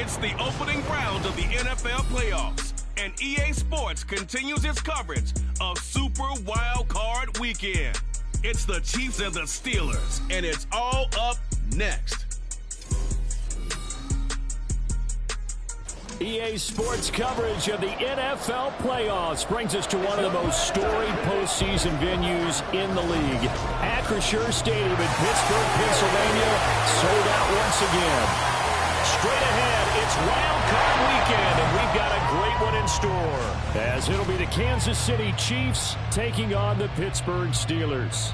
It's the opening round of the NFL playoffs, and EA Sports continues its coverage of Super Wildcard Weekend. It's the Chiefs and the Steelers, and it's all up next. EA Sports coverage of the NFL playoffs brings us to one of the most storied postseason venues in the league. Acrisure Stadium in Pittsburgh, Pennsylvania, sold out once again. Straight ahead, it's Wildcard Weekend, and we've got a great one in store, as it'll be the Kansas City Chiefs taking on the Pittsburgh Steelers.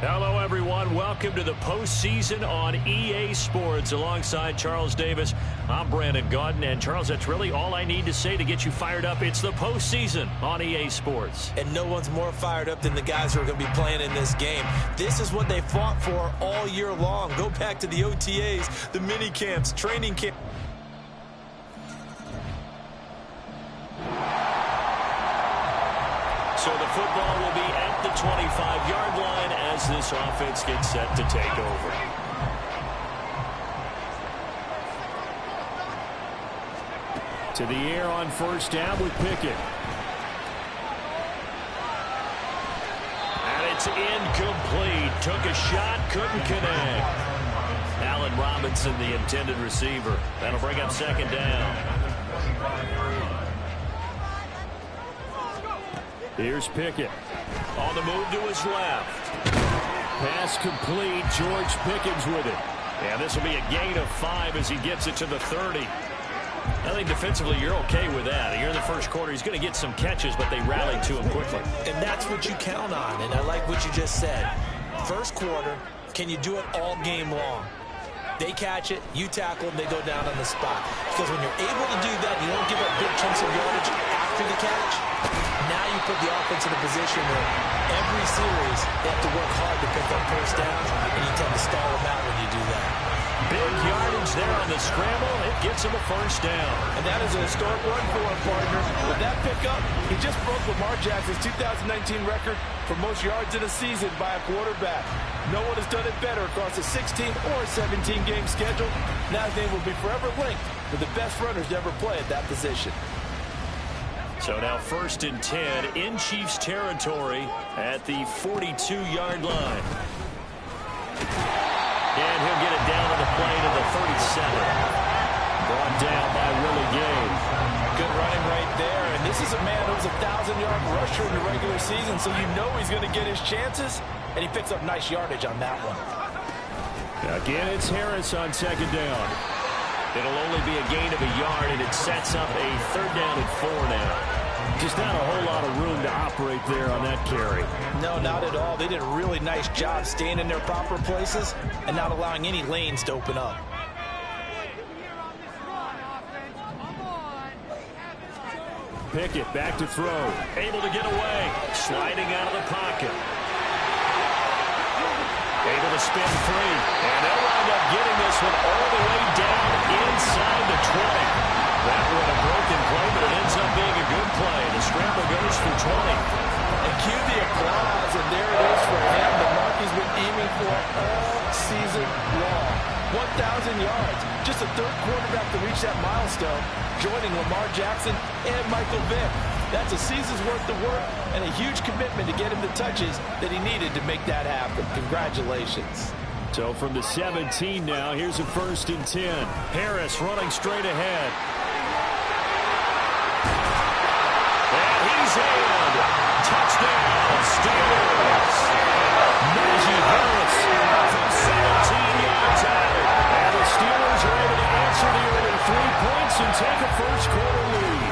Hello, everyone. Welcome to the postseason on EA Sports. Alongside Charles Davis, I'm Brandon Gaudin. And, Charles, that's really all I need to say to get you fired up. It's the postseason on EA Sports. And no one's more fired up than the guys who are going to be playing in this game. This is what they fought for all year long. Go back to the OTAs, the mini camps, training camp. So the football will be at the 25-yard line as this offense gets set to take over. To the air on first down with Pickett. And it's incomplete. Took a shot, couldn't connect. Allen Robinson, the intended receiver. That'll bring up second down. Here's Pickett. On the move to his left. Pass complete. George Pickens with it. And this will be a gain of 5 as he gets it to the 30. I think defensively you're okay with that. Here in the first quarter, he's going to get some catches, but they rallied to him quickly. And that's what you count on, and I like what you just said. First quarter, can you do it all game long? They catch it, you tackle them, they go down on the spot. Because when you're able to do that, you don't give up big chunks of yardage after the catch. Now you put the offense in a position where every series they have to work hard to pick up first downs, and you tend to stall them out when you do that. Big yardage there on the scramble. It gets him a first down. And that is a historic run for him, partner. With that pickup, he just broke Lamar Jackson's 2019 record for most yards in a season by a quarterback. No one has done it better across a 16 or 17-game schedule. Now his name will be forever linked with the best runners to ever play at that position. So now 1st and 10 in Chiefs territory at the 42-yard line. And he'll get it down to the play to the 37. Brought down by Willie Gay. Good running right there. And this is a man who's a 1,000-yard rusher in the regular season, so you know he's going to get his chances. And he picks up nice yardage on that one. Again, it's Harris on second down. It'll only be a gain of a yard, and it sets up a 3rd down and 4 now. Just not a whole lot of room to operate there on that carry. No, not at all. They did a really nice job staying in their proper places and not allowing any lanes to open up. Pickett back to throw. Able to get away. Sliding out of the pocket. Able to spin free. And they'll wind up getting this one all the way down inside the 20. That was a broken play, but it ends up being a good play. The scramble goes for 20. And cue the applause, and there it is for him. The mark he's been aiming for all season long. 1,000 yards. Just a 3rd quarterback to reach that milestone, joining Lamar Jackson and Michael Vick. That's a season's worth of work and a huge commitment to get him the touches that he needed to make that happen. Congratulations. So from the 17 now, here's a 1st and 10. Harris running straight ahead. And he's in. Touchdown, Steelers. Najee Harris from 17 yards out. And the Steelers are able to answer the early 3 points and take a first quarter lead.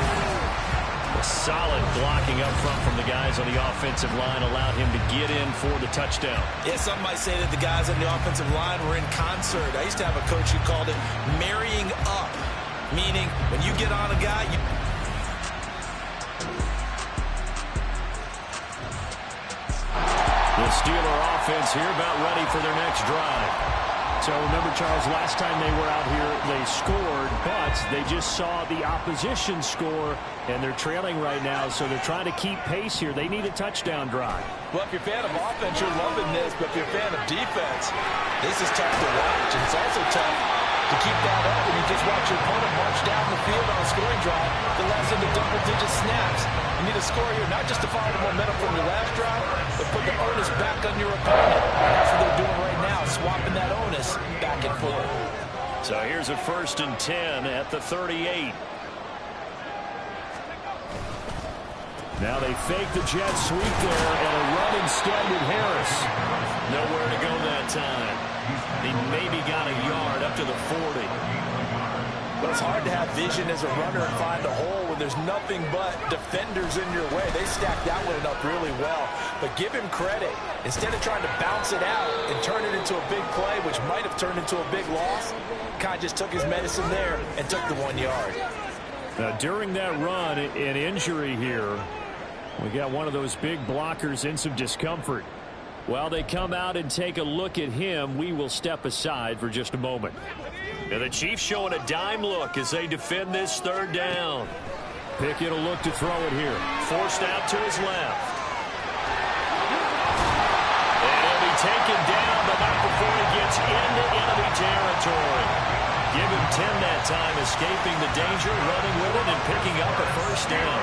A solid blocking up front from the guys on the offensive line allowed him to get in for the touchdown. Yeah, some might say that the guys on the offensive line were in concert. I used to have a coach who called it marrying up, meaning when you get on a guy, The Steeler offense here about ready for their next drive. So remember, Charles, last time they were out here, they scored, but they just saw the opposition score, and they're trailing right now, so they're trying to keep pace here. They need a touchdown drive. Well, if you're a fan of offense, you're loving this, but if you're a fan of defense, this is tough to watch, and it's also tough to keep that up, and you just watch your opponent march down the field on a scoring drive that lasts into double-digit snaps. You need to score here, not just to follow the momentum from your last drive, but put the onus back on your opponent. And that's what they're doing right now, swapping that onus back and forth. So here's a 1st and 10 at the 38. Now they fake the jet sweep there and a run instead with Harris. Nowhere to go that time. He maybe got a yard up to the 40. But it's hard to have vision as a runner and find a hole when there's nothing but defenders in your way. They stacked that one up really well. But give him credit. Instead of trying to bounce it out and turn it into a big play, which might have turned into a big loss, Kai just took his medicine there and took the 1 yard. Now, during that run, an injury here. We got one of those big blockers in some discomfort. While they come out and take a look at him, we will step aside for just a moment. Now the Chiefs showing a dime look as they defend this 3rd down. Pickett will look to throw it here. Forced out to his left. And he'll be taken down, but not before he gets into enemy territory. Give him 10 that time, escaping the danger, running with it, and picking up a 1st down.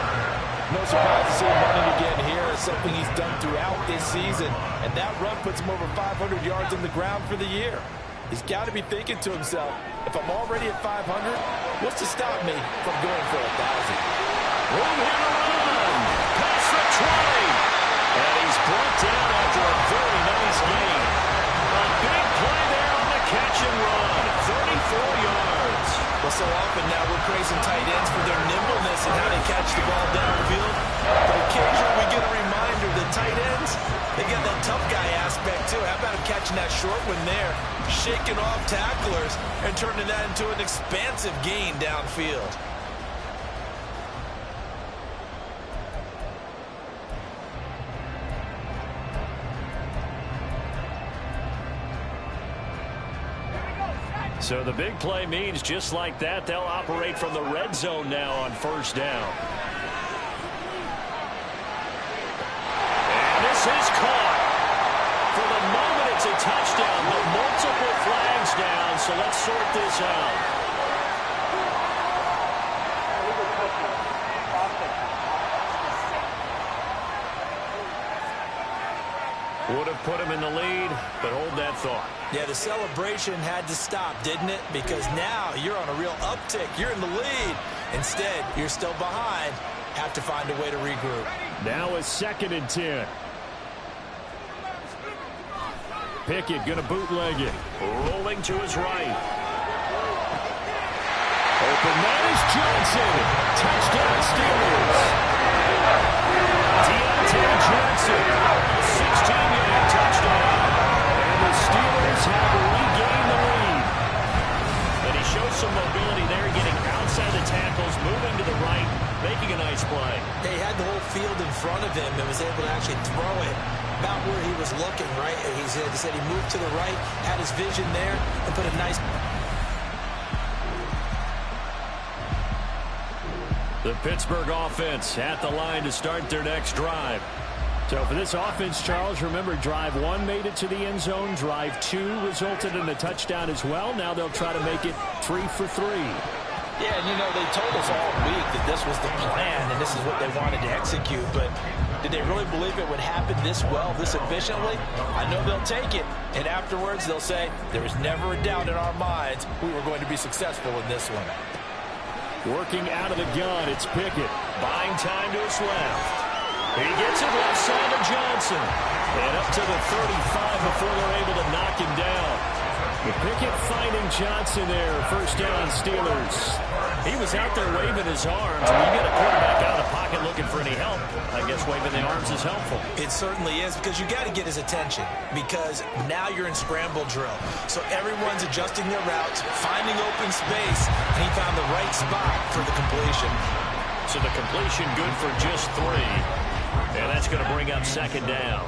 No surprise to see him running again here. It's something he's done throughout this season. And that run puts him over 500 yards on the ground for the year. He's got to be thinking to himself, if I'm already at 500, what's to stop me from going for 1,000? Room here to run. Past the 20. And he's brought down after a very nice gain. A big play there on the catch and run. 34 yards. Well, so often now we're praising tight ends for their nimbleness and how they catch the ball downfield. But occasionally we get a reminder that tight ends, they got that tough guy aspect too. How about him catching that short one there, shaking off tacklers, and turning that into an expansive gain downfield. So the big play means just like that, they'll operate from the red zone now on 1st down. And this is caught. For the moment, it's a touchdown, but multiple flags down, so let's sort this out. Would have put him in the lead, but hold that thought. Yeah, the celebration had to stop, didn't it? Because now you're on a real uptick. You're in the lead. Instead, you're still behind. Have to find a way to regroup. Now a 2nd and 10. Pickett going to bootleg it. Rolling to his right. Open man is Johnson. Touchdown Steelers. Deontay Johnson. 16-yard touchdown. And the Steelers have regained the lead. And he shows some mobility there, getting outside the tackles, moving to the right, making a nice play. He had the whole field in front of him and was able to actually throw it about where he was looking, right? He said he moved to the right, had his vision there, and put a nice... The Pittsburgh offense at the line to start their next drive. So for this offense, Charles, remember, drive 1 made it to the end zone. Drive 2 resulted in a touchdown as well. Now they'll try to make it 3 for 3. Yeah, and you know, they told us all week that this was the plan and this is what they wanted to execute. But did they really believe it would happen this well, this efficiently? I know they'll take it. And afterwards, they'll say, there was never a doubt in our minds we were going to be successful in this one. Working out of the gun, it's Pickett. Buying time to his left. He gets it left side to Johnson. And up to the 35 before they're able to knock him down. With Pickett finding Johnson there. 1st down, Steelers. He was out there waving his arms. When you get a quarterback out of the pocket looking for any help, I guess waving the arms is helpful. It certainly is, because you got to get his attention, because now you're in scramble drill. So everyone's adjusting their routes, finding open space, and he found the right spot for the completion. So the completion good for just 3. And that's going to bring up 2nd down.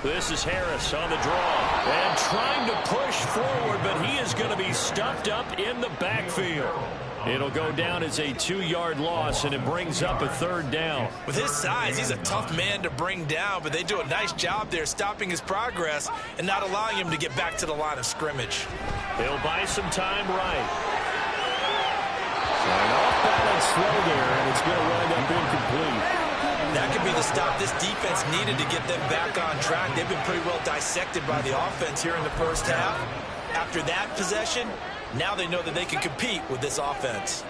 This is Harris on the draw. And trying to push forward, but he is going to be stuffed up in the backfield. It'll go down as a 2-yard loss, and it brings up a 3rd down. With his size, he's a tough man to bring down, but they do a nice job there stopping his progress and not allowing him to get back to the line of scrimmage. He'll buy some time right. An off-balance throw there, and it's going to wind up incomplete. That could be the stop this defense needed to get them back on track. They've been pretty well dissected by the offense here in the first half. After that possession, now they know that they can compete with this offense.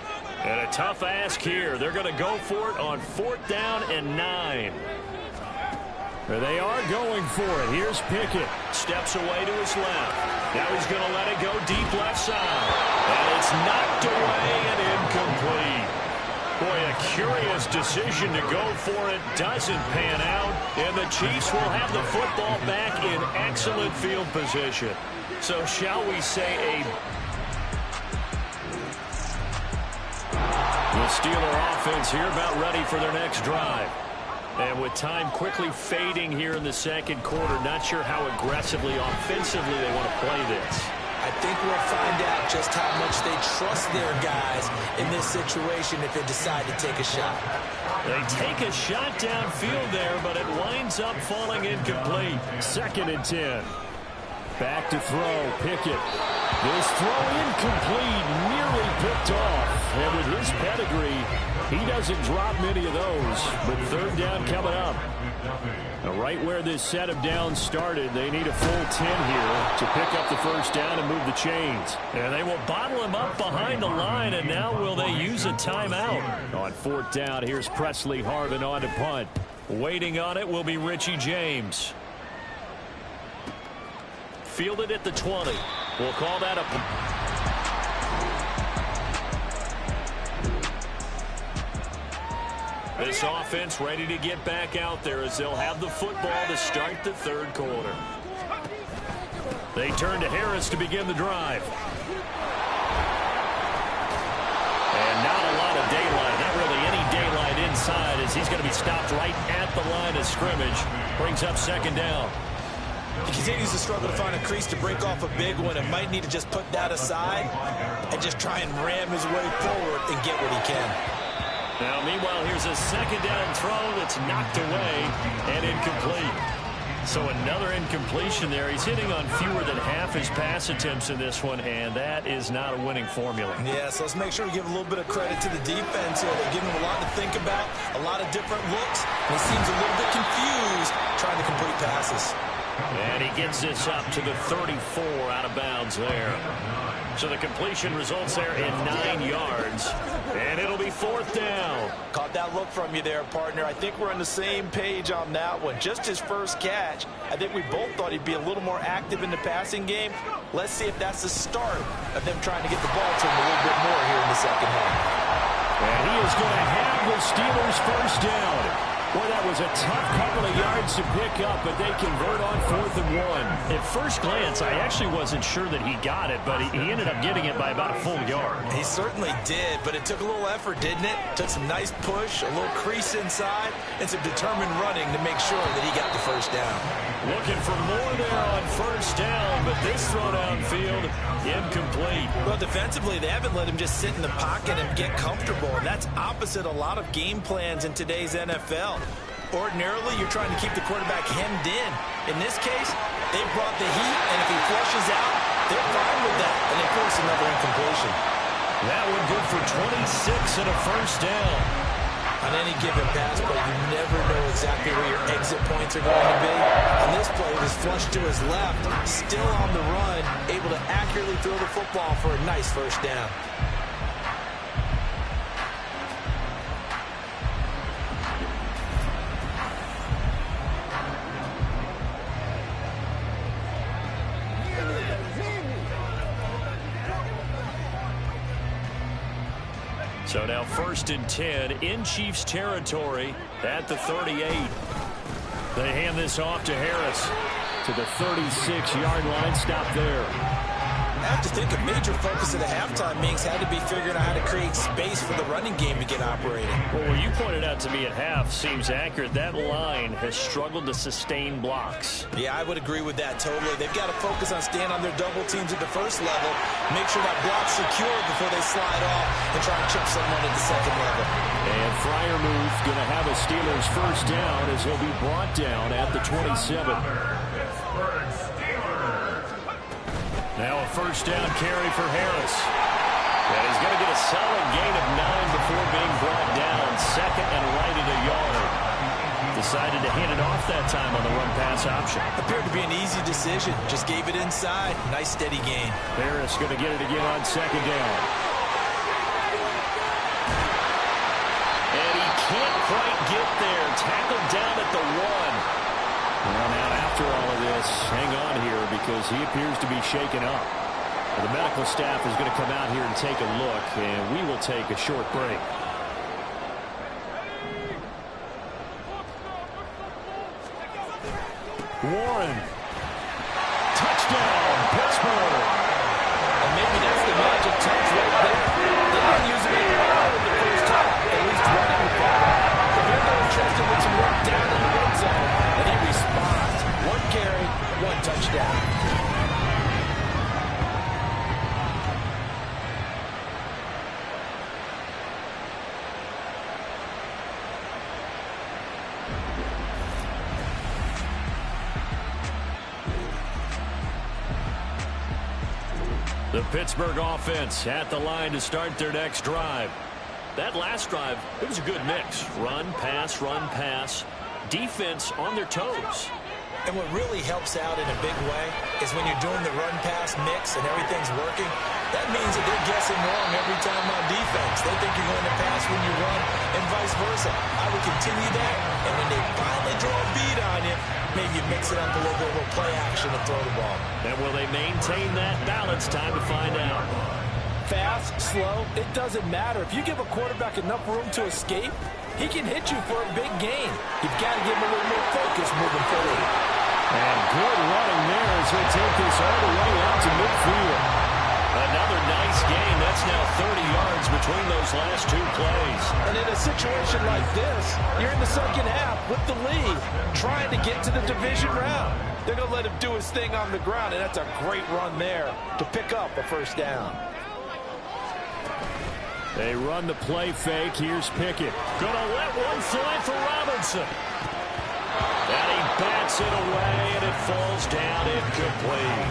And a tough ask here. They're going to go for it on 4th down and 9. There they are going for it. Here's Pickett. Steps away to his left. Now he's going to let it go deep left side. And it's knocked away and incomplete. Boy, a curious decision to go for it. Doesn't pan out. And the Chiefs will have the football back in excellent field position. So shall we say the Steeler offense here about ready for their next drive. And with time quickly fading here in the second quarter, not sure how aggressively, offensively they want to play this. I think we'll find out just how much they trust their guys in this situation if they decide to take a shot. They take a shot downfield there, but it winds up falling incomplete. 2nd and 10. Back to throw, Pickett. This throw incomplete, nearly picked off. And with his pedigree, he doesn't drop many of those. But 3rd down coming up. Now right where this set of downs started, they need a full 10 here to pick up the 1st down and move the chains. And they will bottle him up behind the line, and now will they use a timeout? On 4th down, here's Presley Harvin on to punt. Waiting on it will be Richie James. Fielded at the 20. We'll call that a... This offense ready to get back out there as they'll have the football to start the 3rd quarter. They turn to Harris to begin the drive. And not a lot of daylight, not really any daylight inside as he's going to be stopped right at the line of scrimmage. Brings up 2nd down. He continues to struggle to find a crease to break off a big one and might need to just put that aside and just try and ram his way forward and get what he can. Now, meanwhile, here's a 2nd down throw that's knocked away and incomplete. So another incompletion there. He's hitting on fewer than half his pass attempts in this one, and that is not a winning formula. Yeah, so let's make sure we give a little bit of credit to the defense here. They're giving him a lot to think about, a lot of different looks, and he seems a little bit confused trying to complete passes. And he gets this up to the 34 out of bounds there. So the completion results there in 9 yards. And it'll be 4th down. Caught that look from you there, partner. I think we're on the same page on that one. Just his first catch. I think we both thought he'd be a little more active in the passing game. Let's see if that's the start of them trying to get the ball to him a little bit more here in the second half. And he is going to have the Steelers' 1st down. Boy, that was a tough couple of yards to pick up, but they convert on 4th and 1. At first glance, I actually wasn't sure that he got it, but he ended up getting it by about a full yard. He certainly did, but it took a little effort, didn't it? Took some nice push, a little crease inside, and some determined running to make sure that he got the 1st down. Looking for more there on 1st down, but this throw downfield, incomplete. Well, defensively, they haven't let him just sit in the pocket and get comfortable, and that's opposite a lot of game plans in today's NFL. Ordinarily, you're trying to keep the quarterback hemmed in. In this case, they brought the heat, and if he flushes out, they're fine with that, and they force another incompletion. That one good for 26 and a 1st down. On any given pass play, you never know exactly where your exit points are going to be. On this play, it was flushed to his left, still on the run, able to accurately throw the football for a nice 1st down. So now 1st and 10 in Chiefs territory at the 38. They hand this off to Harris to the 36-yard line. Stop there. I have to think a major focus at the halftime meetings had to be figuring out how to create space for the running game to get operating. Well, what you pointed out to me at half seems accurate. That line has struggled to sustain blocks. Yeah, I would agree with that totally. They've got to focus on staying on their double teams at the first level, make sure that block's secure before they slide off and try and chip someone at the second level. And Freiermuth going to have a Steelers first down as he'll be brought down at the 27. Now a first down carry for Harris. And he's going to get a solid gain of 9 before being brought down. Second and right at a yard. Decided to hand it off that time on the run-pass option. Appeared to be an easy decision. Just gave it inside. Nice steady gain. Harris going to get it again on second down. And he can't quite get there. Tackled down at the 1. Well, now after all of this, hang on here because he appears to be shaken up. The medical staff is going to come out here and take a look, and we will take a short break. Warren. Touchdown, Pittsburgh. And maybe that's the magic touch right there. They didn't use it in the first time, at least running the ball. But they're going to trust him with some work down in the red zone, and he responds. 1 carry, 1 touchdown. The Pittsburgh offense at the line to start their next drive. That last drive, it was a good mix. Run, pass, defense on their toes. And what really helps out in a big way is when you're doing the run-pass mix and everything's working, that means that they're guessing wrong every time on defense. They think you're going to pass when you run and vice versa. I would continue that, and when they finally draw a beat on you, maybe you mix it up a little bit with play action to throw the ball. And will they maintain that balance? Time to find out. Fast, slow, it doesn't matter. If you give a quarterback enough room to escape, he can hit you for a big gain. You've got to give him a little more focus moving forward. And good running there as they take this all the way out to midfield. Another nice gain. That's now 30 yards between those last 2 plays. And in a situation like this, you're in the second half with the lead, trying to get to the division round. They're going to let him do his thing on the ground, and that's a great run there to pick up a first down. They run the play fake. Here's Pickett. Gonna let one fly for Robinson. And he bats it away, and it falls down incomplete.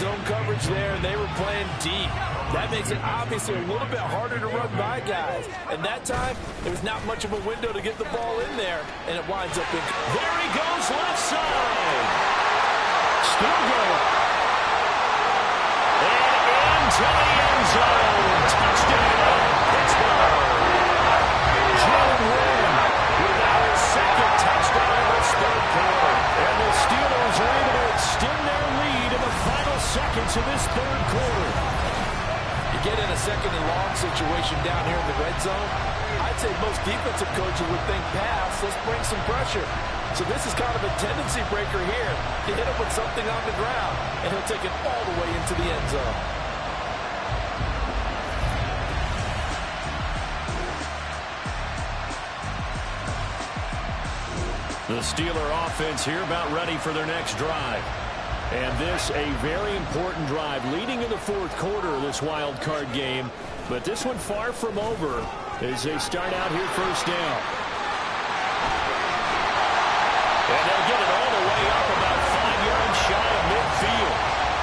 Zone coverage there, and they were playing deep. That makes it obviously a little bit harder to run by guys. And that time, there was not much of a window to get the ball in there, and it winds up in. There he goes, left side. Still going. And into the end zone. Touchdown, Pittsburgh. Jalen Warren with our second touchdown of this third quarter. And the Steelers are able to extend their lead in the final seconds of this third quarter. You get in a second and long situation down here in the red zone, I'd say most defensive coaches would think pass, let's bring some pressure. So this is kind of a tendency breaker here to hit him with something on the ground, and he'll take it all the way into the end zone. The Steeler offense here about ready for their next drive. And this a very important drive leading in the fourth quarter of this wild card game. But this one far from over as they start out here first down. And they'll get it all the way up about 5 yards shy of midfield.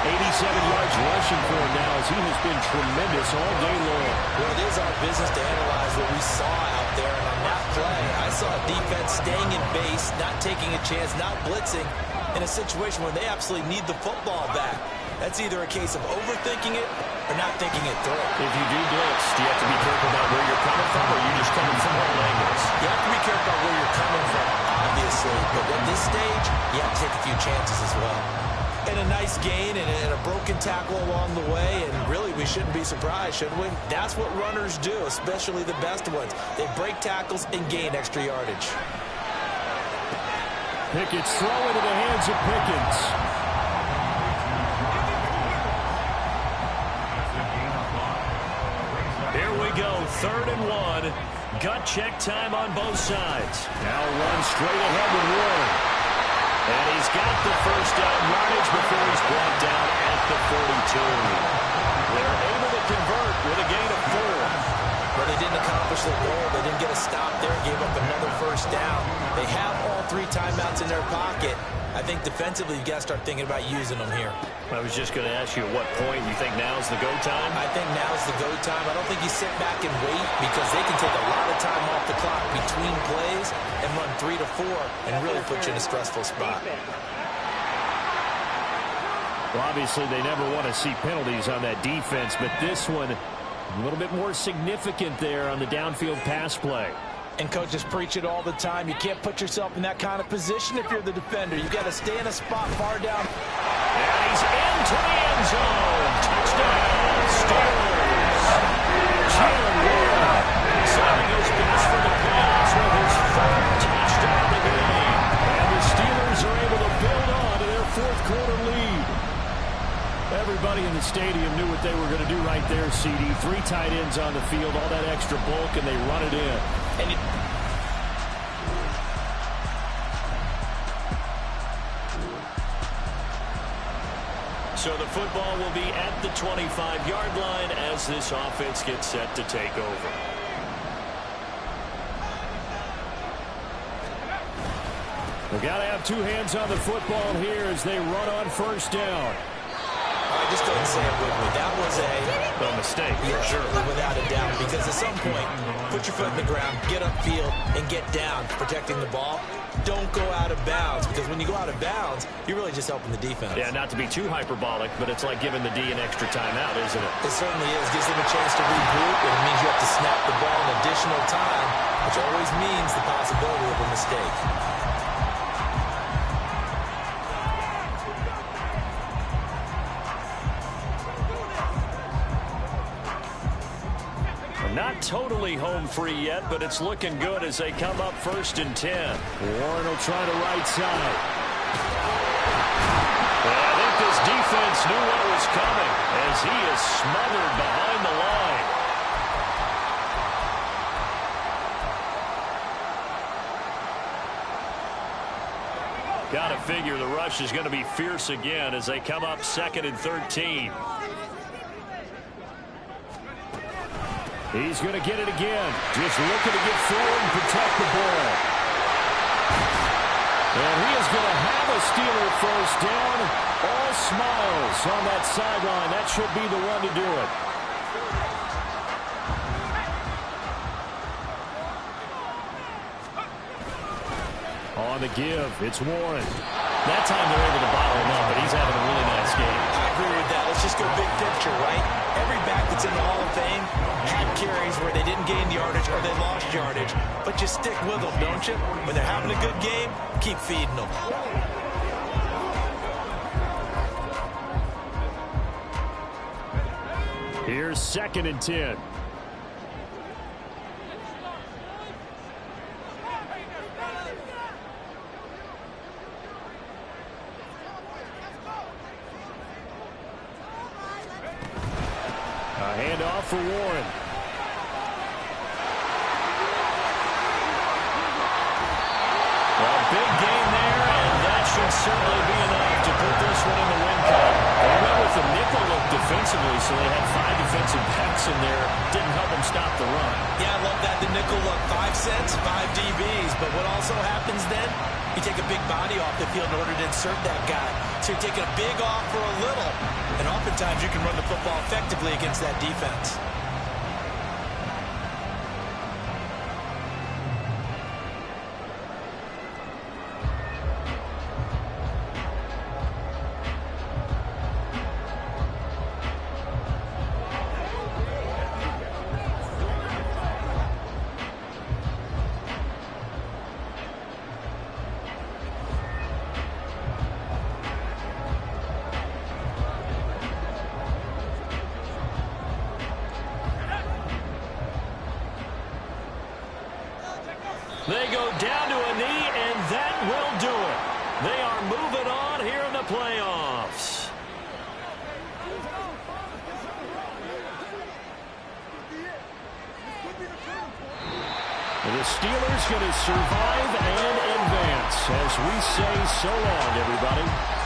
87 yards rushing for him now as he has been tremendous all day long. Well, it is our business to analyze what we saw out there. And on that play, I saw defense staying in base, not taking a chance, not blitzing in a situation where they absolutely need the football back. That's either a case of overthinking it or not thinking it through. If you do blitz, do you have to be careful about where you're coming from, or are you just coming from all angles? You have to be careful about where you're coming from, obviously. But at this stage, you have to take a few chances as well. And a nice gain and a broken tackle along the way, and really we shouldn't be surprised, should we? That's what runners do, especially the best ones. They break tackles and gain extra yardage. Pickett's throw into the hands of Pickens. 3rd and 1. Gut check time on both sides. Now run straight ahead with Warren. And he's got the first down yardage before he's brought down at the 42. They're able to convert with a gain of 4. But they didn't accomplish their goal. They didn't get a stop there. Gave up another first down. They have all 3 timeouts in their pocket. I think defensively you've got to start thinking about using them here. I was just going to ask you at what point you think now's the go time? I think now's the go time. I don't think you sit back and wait because they can take a lot of time off the clock between plays and run 3 to 4 and really put you in a stressful spot. Well, obviously they never want to see penalties on that defense, but this one a little bit more significant there on the downfield pass play. And coaches preach it all the time. You can't put yourself in that kind of position if you're the defender. You've got to stay in a spot far down. And he's into the end zone. Touchdown, Steelers. Jalen Warren. Simon goes best for the Bears with his 3rd touchdown of the game. And the Steelers are able to build on to their 4th quarter lead. Everybody in the stadium knew what they were going to do right there, CD. 3 tight ends on the field, all that extra bulk, and they run it in. So the football will be at the 25-yard line as this offense gets set to take over. They've got to have 2 hands on the football here as they run on first down. Just go ahead and say it with me. That was a mistake. Yeah, sure, without a doubt. Because at some point, put your foot in the ground, get upfield, and get down, protecting the ball. Don't go out of bounds, because when you go out of bounds, you're really just helping the defense. Yeah, not to be too hyperbolic, but it's like giving the D an extra timeout, isn't it? It certainly is. Gives them a chance to regroup, and it means you have to snap the ball an additional time, which always means the possibility of a mistake. Not totally home free yet, but it's looking good as they come up 1st and 10. Warren will try the right side. And I think this defense knew what was coming as he is smothered behind the line. Got to figure the rush is going to be fierce again as they come up 2nd and 13. He's going to get it again. Just looking to get forward and protect the ball. And he is going to have a Steeler first down. All smiles on that sideline. That should be the one to do it. On the give, it's Warren. That time they're able to bottle him up, but he's having a really nice game. I agree with that. Let's just go big picture, right? Every back that's in the Hall of Fame had carries where they didn't gain yardage or they lost yardage. But you stick with them, don't you? When they're having a good game, keep feeding them. Here's 2nd and 10. Handoff for Warren. Well, big game there, and that should certainly be enough to put this one in the win column. They went with the nickel look defensively, so they had 5 defensive backs in there. Didn't help them stop the run. Yeah, I love that. The nickel look, 5 cents, 5 DBs. But what also happens then, you take a big body off the field in order to insert that guy. So you're taking a big off for a little. And oftentimes you can run the football effectively against that defense. They go down to a knee, and that will do it. They are moving on here in the playoffs. The Steelers going to survive and advance as we say so long, everybody.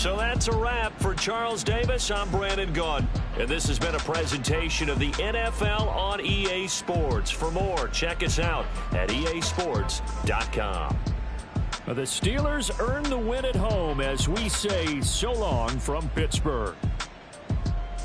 So that's a wrap for Charles Davis. I'm Brandon Gunn. And this has been a presentation of the NFL on EA Sports. For more, check us out at easports.com. The Steelers earn the win at home as we say so long from Pittsburgh.